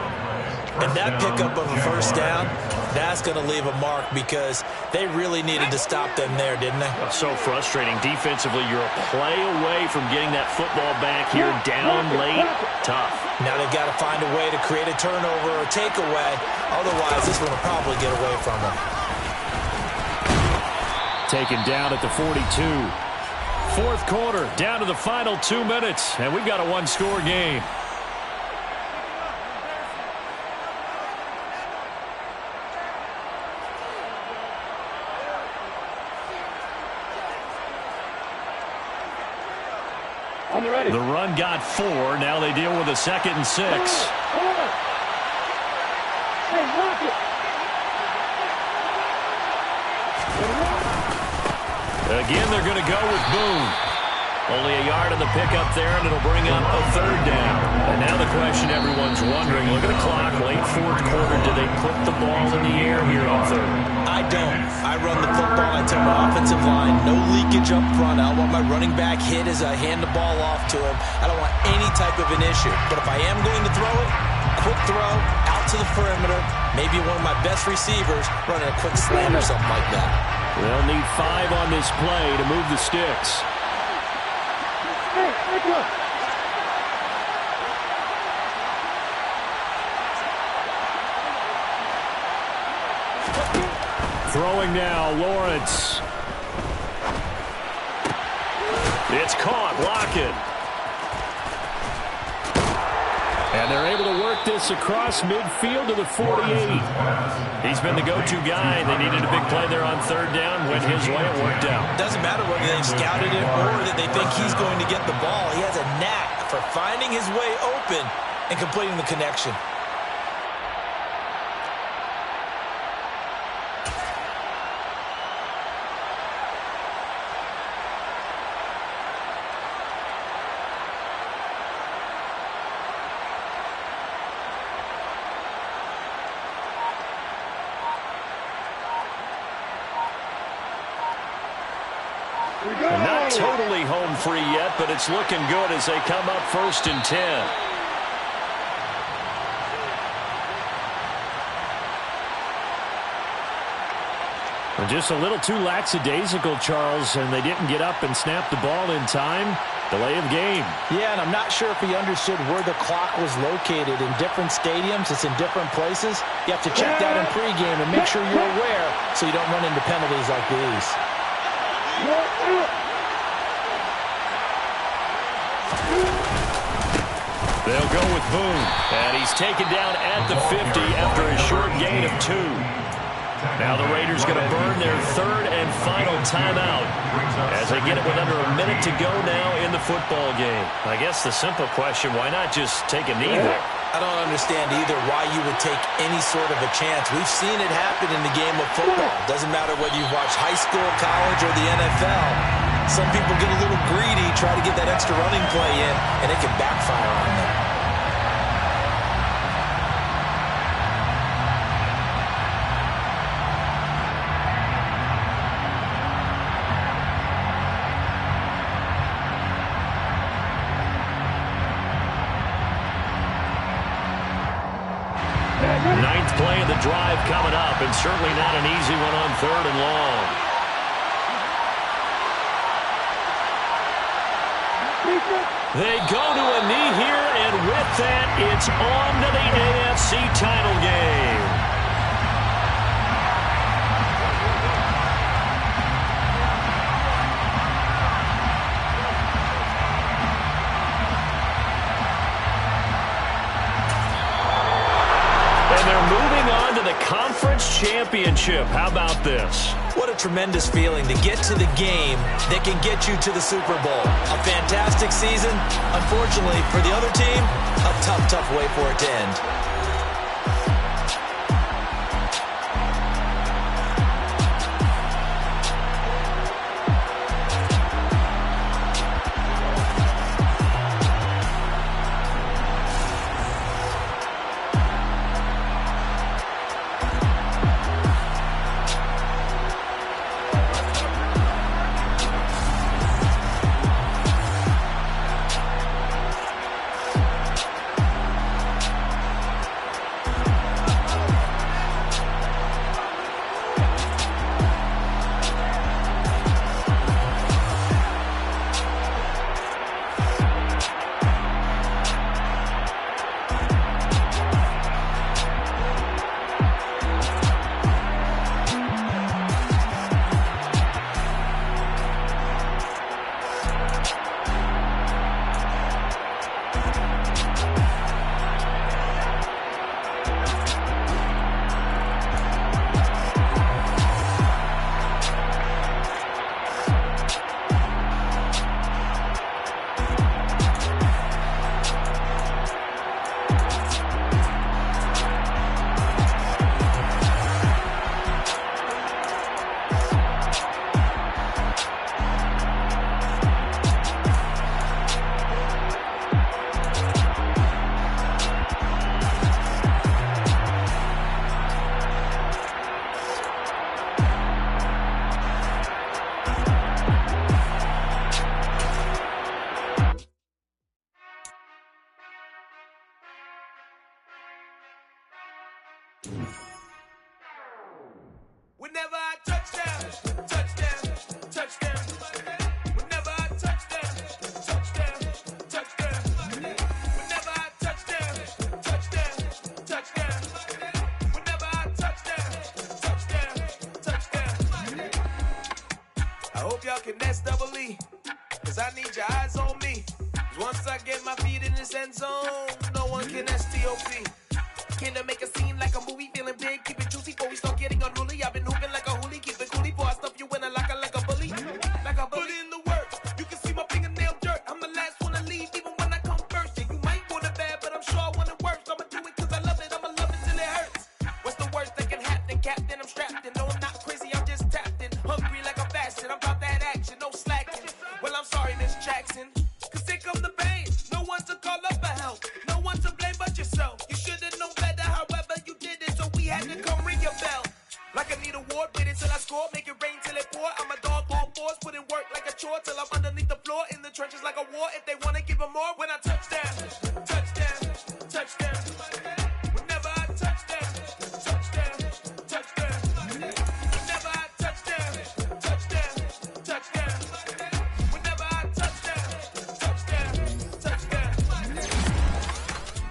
And that pickup of a first down, that's going to leave a mark because they really needed to stop them there, didn't they? So frustrating. Defensively, you're a play away from getting that football back here down late. Tough. Now they've got to find a way to create a turnover or takeaway. Otherwise, this one will probably get away from them. Taken down at the 42. 4th quarter, down to the final 2 minutes, and we've got a 1-score game. The run got 4. Now they deal with a 2nd and 6. Hey, lock it. Again, they're going to go with Boone. Only a yard on the pickup there, and it'll bring up a 3rd down. And now the question everyone's wondering, look at the clock, late 4th quarter, do they put the ball in the air here on 3rd? I don't. I run the football. I tell my offensive line, no leakage up front. I don't want my running back hit as I hand the ball off to him. I don't want any type of an issue. But if I am going to throw it, quick throw, out to the perimeter, maybe one of my best receivers running a quick slant or something like that. They'll need 5 on this play to move the sticks. Throwing now, Lawrence. It's caught, Lockett. And they're able to work this across midfield to the 48. He's been the go-to guy. They needed a big play there on 3rd down. Went his way, it worked out. Doesn't matter whether they've scouted it or that they think he's going to get the ball. He has a knack for finding his way open and completing the connection. Not totally home free yet, but it's looking good as they come up 1st and 10. And just a little too lackadaisical, Charles, and they didn't get up and snap the ball in time. Delay of game. Yeah, and I'm not sure if he understood where the clock was located. In different stadiums, it's in different places. You have to check that in pregame and make sure you're aware so you don't run into penalties like these. They'll go with Boone, and he's taken down at the 50 after a short gain of 2. Now the Raiders going to burn their 3rd and final timeout as they get it with under a minute to go now in the football game. I guess the simple question, why not just take a knee there? I don't understand either why you would take any sort of a chance. We've seen it happen in the game of football. Doesn't matter whether you've watched high school, college, or the NFL. Some people get a little greedy, try to get that extra running play in, and it can backfire on them. drive coming up, and certainly not an easy one on 3rd and long. They go to a knee here, and with that, it's on to the AFC title game. And they're moving on to the conference championship. How about this? What a tremendous feeling to get to the game that can get you to the Super Bowl. A fantastic season. Unfortunately, for the other team, a tough, tough way for it to end. Whenever I touchdown, touchdown, touchdown. Whenever I touchdown, touchdown, touchdown. Whenever I touchdown, touchdown, touchdown. Whenever I touchdown, touchdown, touchdown. I hope y'all can SEE, cause I need your eyes on me. 'Cause once I get my feet in this end zone, no one can STOP. Can I make a scene like a movie, feeling big, keep it juicy before we start getting unruly. I've been hooping like a hoolie, keep it coolie before I stuff you in a locker like a bully. Like a bully. Put in the work, you can see my fingernail dirt. I'm the last one to leave, even when I come first. Yeah, you might want it bad, but I'm sure I want it worse. I'ma do it cause I love it, I'ma love it till it hurts. What's the worst that can happen, Captain? I'm strapped in, no I'm not crazy, I'm just tapped in. Hungry like I'm fasting, I'm about that action, no slacking. Well, I'm sorry, Miss Jackson, cause here come the pain. No one to call up for help, no one to blame but yourself. You should've known better, however you did it, so we had to come ring your bell. Like I need a award, wait until I score, make it rain till it pour. I'm a dog, all fours, put in work like a chore till I'm underneath the floor, in the trenches like a war. If they wanna give them more, when I touchdown, touchdown, touchdown. Whenever I touchdown, touchdown, touchdown. Whenever I touchdown, touchdown, touchdown. Whenever I touchdown, touchdown, touchdown.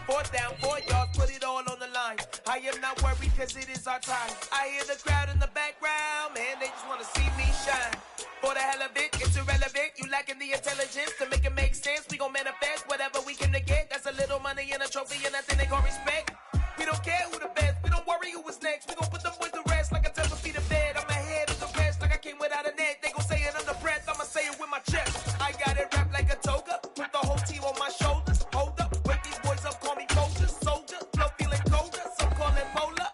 4th down, 4 yards, put it all on the line. I am not worried cause it is our time. I hear the crowd in the background, man, they just wanna see me shine. For the hell of it, it's irrelevant. You lacking the intelligence to make it make sense. We gon' manifest whatever we can to get. That's a little money and a trophy and nothing they call respect. We don't care who the best, we don't worry who was next. We gon' put them boys to rest like a 10 feet of bed. I'm ahead of the rest like I came without a net. They gon' say it under breath, I'ma say it with my chest. I got it wrapped like a toga, put the whole team on my shoulders. Hold up, wake these boys up, call me soldier, soldier. Flow feeling colder, some call it polar.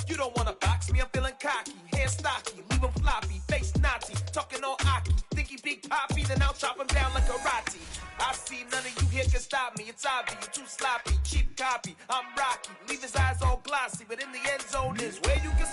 You don't wanna box me, I'm feeling cocky. Hair stocky, leave him floppy, face naughty. Talking all aki, think he big poppy, then I'll chop him down like karate. I see none of you here can stop me. It's obvious, you too sloppy, cheap copy. I'm Rocky, leave his eyes all glossy, but in the end zone is where you can